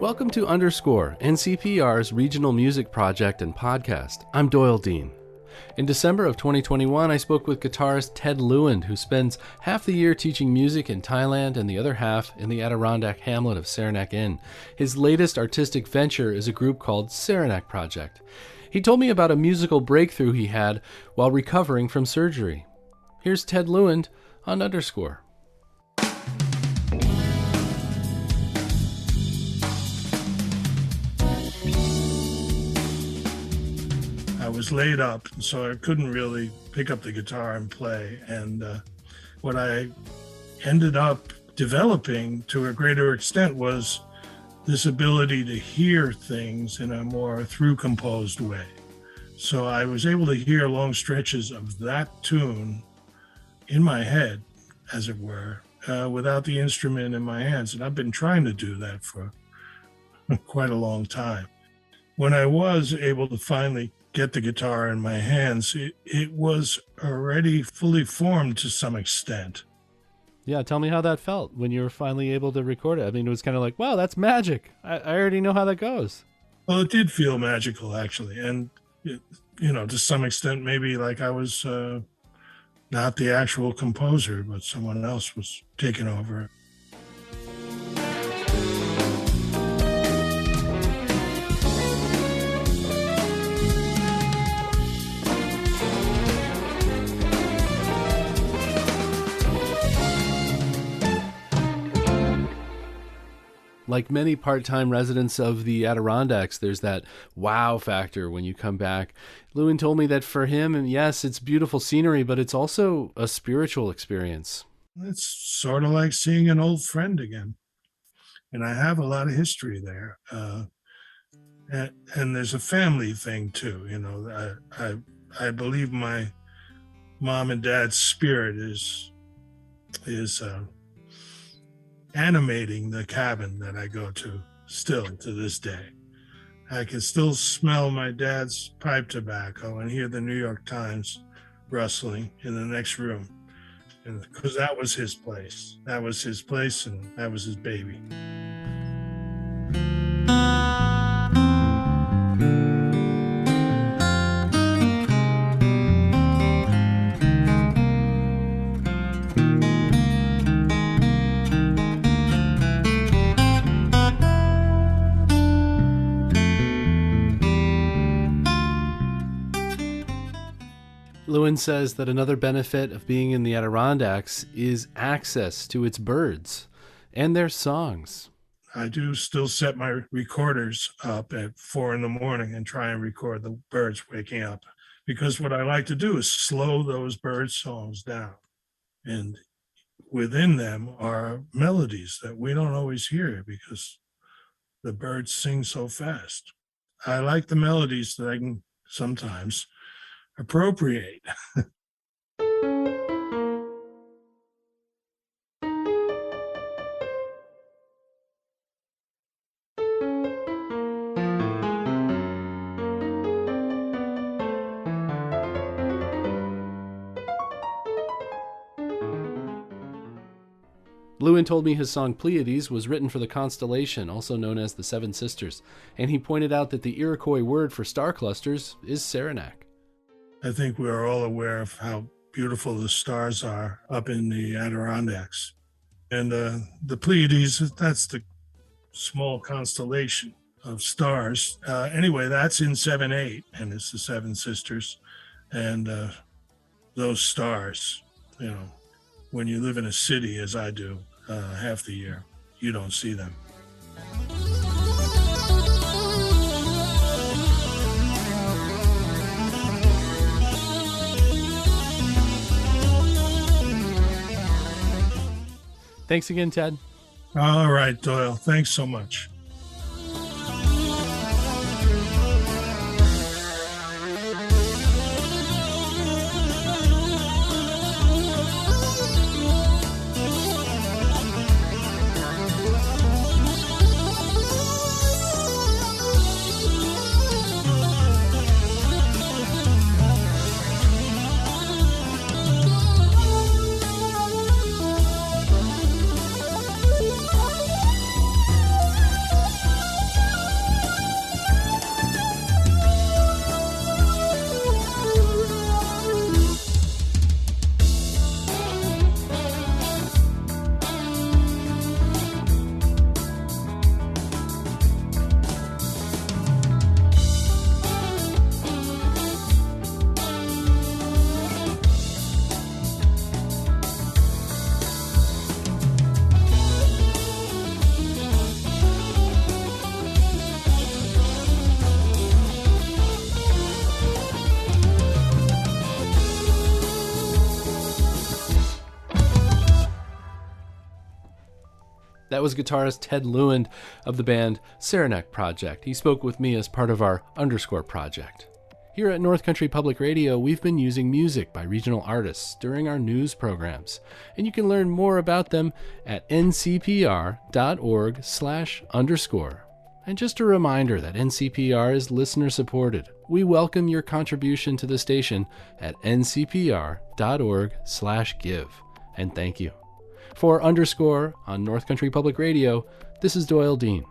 Welcome to Underscore, NCPR's regional music project and podcast. I'm Doyle Dean. In December of 2021, I spoke with guitarist Ted Lewand, who spends half the year teaching music in Thailand and the other half in the Adirondack hamlet of Saranac Inn. His latest artistic venture is a group called Saranac Project. He told me about a musical breakthrough he had while recovering from surgery. Here's Ted Lewand on Underscore. I was laid up, so I couldn't really pick up the guitar and play. And what I ended up developing to a greater extent was this ability to hear things in a more through-composed way. So I was able to hear long stretches of that tune in my head, as it were, without the instrument in my hands. And I've been trying to do that for quite a long time. When I was able to finally get the guitar in my hands, it was already fully formed to some extent. Yeah, tell me how that felt when you were finally able to record it. I mean, it was kind of like, wow, that's magic. I already know how that goes. Well, it did feel magical, actually. And, to some extent, maybe like I was not the actual composer, but someone else was taking over. Like many part-time residents of the Adirondacks, there's that wow factor when you come back. Lewand told me that for him, and yes, it's beautiful scenery, but it's also a spiritual experience. It's sort of like seeing an old friend again. And I have a lot of history there. And there's a family thing too. I believe my mom and dad's spirit is animating the cabin that I go to still to this day. I can still smell my dad's pipe tobacco and hear the New York Times rustling in the next room. And because that was his place. That was his place and that was his baby. Lewand says that another benefit of being in the Adirondacks is access to its birds and their songs. I do still set my recorders up at 4 a.m. and try and record the birds waking up, because what I like to do is slow those bird songs down. And within them are melodies that we don't always hear because the birds sing so fast. I like the melodies that I can sometimes appropriate. Lewand told me his song Pleiades was written for the constellation, also known as the Seven Sisters, and he pointed out that the Iroquois word for star clusters is Saranac. I think we're all aware of how beautiful the stars are up in the Adirondacks. And the Pleiades, that's the small constellation of stars. Anyway, that's in 7/8, and it's the Seven Sisters. And those stars, when you live in a city, as I do, half the year, you don't see them. Thanks again, Ted. All right, Doyle. Thanks so much. That was guitarist Ted Lewand of the band Saranac Project. He spoke with me as part of our Underscore project. Here at North Country Public Radio, we've been using music by regional artists during our news programs, and you can learn more about them at ncpr.org/underscore. And just a reminder that NCPR is listener-supported. We welcome your contribution to the station at ncpr.org/give. And thank you. For Underscore on North Country Public Radio, this is Doyle Dean.